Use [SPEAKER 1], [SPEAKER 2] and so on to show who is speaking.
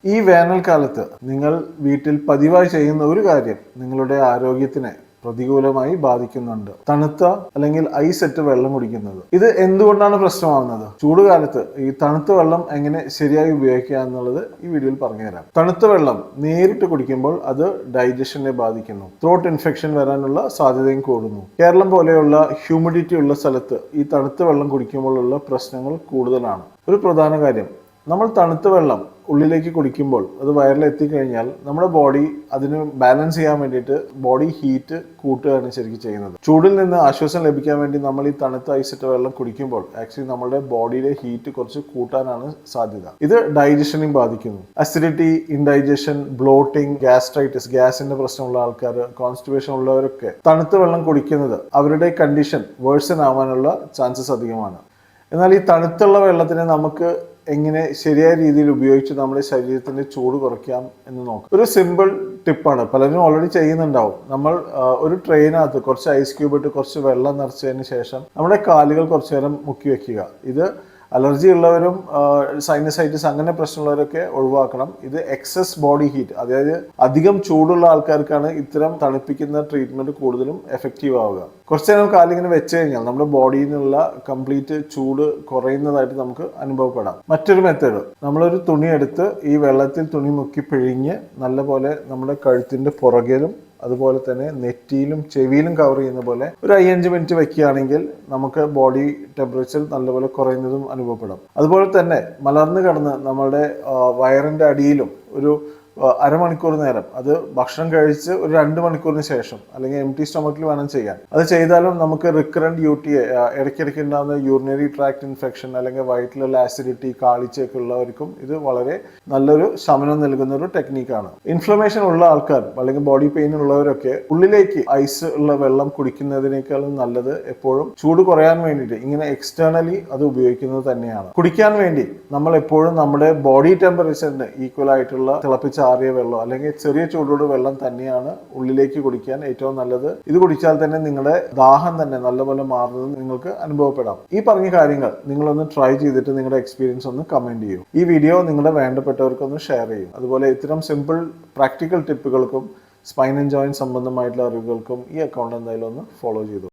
[SPEAKER 1] ഈ വേനൽക്കാലത്ത് നിങ്ങൾ വീട്ടിൽ പതിവായി ചെയ്യുന്ന ഒരു കാര്യം നിങ്ങളുടെ ആരോഗ്യത്തിനെ പ്രതികൂലമായി ബാധിക്കുന്നുണ്ട്. തണുത്ത അല്ലെങ്കിൽ ഐസ് വെള്ളം കുടിക്കുന്നത്. ഇത് എന്തുകൊണ്ടാണ് പ്രശ്നമാകുന്നത്? ചൂടുകാലത്ത് ഈ തണുത്ത വെള്ളം എങ്ങനെ ശരിയായി ഉപയോഗിക്കുക എന്നുള്ളത് ഈ വീഡിയോയിൽ പറഞ്ഞുതരാം. തണുത്ത വെള്ളം നേരിട്ട് കുടിക്കുമ്പോൾ അത് ഡൈജഷനെ ബാധിക്കുന്നു. ത്രോട്ട് ഇൻഫെക്ഷൻ വരാനുള്ള സാധ്യതയും കൂടുന്നു. കേരളം പോലെയുള്ള ഹ്യൂമിഡിറ്റി ഉള്ള സ്ഥലത്ത് ഈ തണുത്ത വെള്ളം കുടിക്കുമ്പോഴുള്ള പ്രശ്നങ്ങൾ കൂടുതലാണ്. ഒരു പ്രധാന കാര്യം, നമ്മൾ തണുത്ത വെള്ളം ഉള്ളിലേക്ക് കുടിക്കുമ്പോൾ അത് വയറിൽ എത്തിക്കഴിഞ്ഞാൽ നമ്മുടെ ബോഡി അതിന് ബാലൻസ് ചെയ്യാൻ വേണ്ടിയിട്ട് ബോഡി ഹീറ്റ് കൂട്ടുകയാണ് ശരിക്കും ചെയ്യുന്നത്. ചൂടിൽ നിന്ന് ആശ്വാസം ലഭിക്കാൻ വേണ്ടി നമ്മൾ ഈ തണുത്ത ഐസിട്ട വെള്ളം കുടിക്കുമ്പോൾ ആക്ച്വലി നമ്മുടെ ബോഡിയിലെ ഹീറ്റ് കുറച്ച് കൂട്ടാനാണ് സാധ്യത. ഇത് ഡൈജഷനെയും ബാധിക്കുന്നു. അസിഡിറ്റി, ഇൻഡൈജഷൻ, ബ്ലോട്ടിംഗ്, ഗ്യാസ്ട്രൈറ്റിസ്, ഗ്യാസിന്റെ പ്രശ്നമുള്ള ആൾക്കാർ, കോൺസ്റ്റിപ്പേഷൻ ഉള്ളവരൊക്കെ തണുത്ത വെള്ളം കുടിക്കുന്നത് അവരുടെ കണ്ടീഷൻ വേഴ്സൺ ആവാനുള്ള ചാൻസസ് അധികമാണ്. എന്നാൽ ഈ തണുത്തുള്ള വെള്ളത്തിനെ നമുക്ക് എങ്ങനെ ശരിയായ രീതിയിൽ ഉപയോഗിച്ച് നമ്മുടെ ശരീരത്തിന്റെ ചൂട് കുറയ്ക്കാം എന്ന് നോക്കാം. ഒരു സിമ്പിൾ ടിപ്പാണ്, പലരും ഓൾറെഡി ചെയ്യുന്നുണ്ടാവും. നമ്മൾ ഒരു ട്രെയിനകത്ത് കുറച്ച് ഐസ് ക്യൂബ് ഇട്ട് കുറച്ച് വെള്ളം നിറച്ചതിന് ശേഷം നമ്മുടെ കാലുകൾ കുറച്ചു നേരം മുക്കി വെക്കുക. ഇത് അലർജി ഉള്ളവരും സൈനസൈറ്റിസ് അങ്ങനെ പ്രശ്നമുള്ളവരൊക്കെ ഒഴിവാക്കണം. ഇത് എക്സസ് ബോഡി ഹീറ്റ്, അതായത് അധികം ചൂടുള്ള ആൾക്കാർക്കാണ് ഇത്തരം തണുപ്പിക്കുന്ന ട്രീറ്റ്മെന്റ് കൂടുതലും എഫക്റ്റീവ് ആവുക. കുറച്ച് നേരം കാലിങ്ങനെ വെച്ച് കഴിഞ്ഞാൽ നമ്മുടെ ബോഡിയിൽ നിന്നുള്ള കംപ്ലീറ്റ് ചൂട് കുറയുന്നതായിട്ട് നമുക്ക് അനുഭവപ്പെടാം. മറ്റൊരു മെത്തേഡ്, നമ്മളൊരു തുണി എടുത്ത് ഈ വെള്ളത്തിൽ തുണി മുക്കി പിഴിഞ്ഞ് നല്ലപോലെ നമ്മുടെ കഴുത്തിന്റെ പുറകിലും അതുപോലെ തന്നെ നെറ്റിയിലും ചെവിയിലും കവർ ചെയ്യുന്ന പോലെ ഒരു 5 മിനിറ്റ് വെക്കുകയാണെങ്കിൽ നമുക്ക് ബോഡി ടെമ്പറേച്ചർ നല്ലപോലെ കുറയുന്നതും അനുഭവപ്പെടാം. അതുപോലെ തന്നെ മലർന്നു കിടന്ന് നമ്മുടെ വയറിന്റെ അടിയിലും ഒരു അരമണിക്കൂർ നേരം, അത് ഭക്ഷണം കഴിച്ച് ഒരു 2 മണിക്കൂറിന് ശേഷം അല്ലെങ്കിൽ എംപ്റ്റി സ്റ്റൊമക്കിൽ വേണം ചെയ്യാൻ. അത് ചെയ്താലും നമുക്ക് റിക്കറന്റ് UTI, ഇടയ്ക്കിടയ്ക്ക് ഉണ്ടാകുന്ന യൂറിനറി ട്രാക്ട് ഇൻഫെക്ഷൻ അല്ലെങ്കിൽ വയറ്റിലുള്ള ആസിഡിറ്റി, കാളിച്ചയൊക്കെ ഉള്ളവർക്കും ഇത് വളരെ നല്ലൊരു ശമനം നൽകുന്ന ഒരു ടെക്നീക്കാണ്. ഇൻഫ്ലമേഷൻ ഉള്ള ആൾക്കാർ അല്ലെങ്കിൽ ബോഡി പെയിൻ ഉള്ളവരൊക്കെ ഉള്ളിലേക്ക് ഐസ് ഉള്ള വെള്ളം കുടിക്കുന്നതിനേക്കാളും നല്ലത് എപ്പോഴും ചൂട് കുറയാൻ വേണ്ടിയിട്ട് ഇങ്ങനെ എക്സ്റ്റേണലി അത് ഉപയോഗിക്കുന്നത് തന്നെയാണ്. കുടിക്കാൻ വേണ്ടി നമ്മൾ എപ്പോഴും നമ്മുടെ ബോഡി ടെമ്പറേച്ചറിന് ഈക്വൽ ആയിട്ടുള്ള തിളപ്പിച്ച ആറിയ വെള്ളം അല്ലെങ്കിൽ ചെറിയ ചൂടോട് വെള്ളം തന്നെയാണ് ഉള്ളിലേക്ക് കുടിക്കാൻ ഏറ്റവും നല്ലത്. ഇത് കുടിച്ചാൽ തന്നെ നിങ്ങളുടെ ദാഹം തന്നെ നല്ലപോലെ മാറുന്നത് നിങ്ങൾക്ക് അനുഭവപ്പെടാം. ഈ പറഞ്ഞ കാര്യങ്ങൾ നിങ്ങളൊന്ന് ട്രൈ ചെയ്തിട്ട് നിങ്ങളുടെ എക്സ്പീരിയൻസ് ഒന്ന് കമന്റ് ചെയ്യൂ. ഈ വീഡിയോ നിങ്ങളുടെ വേണ്ടപ്പെട്ടവർക്കൊന്ന് ഷെയർ ചെയ്യും. അതുപോലെ ഇത്തരം സിമ്പിൾ പ്രാക്ടിക്കൽ ടിപ്പുകൾക്കും സ്പൈൻ ആൻഡ് ജോയിന്റ് സംബന്ധമായിട്ടുള്ള അറിവുകൾക്കും ഈ അക്കൗണ്ട് എന്തായാലും ഒന്ന് ഫോളോ ചെയ്തു.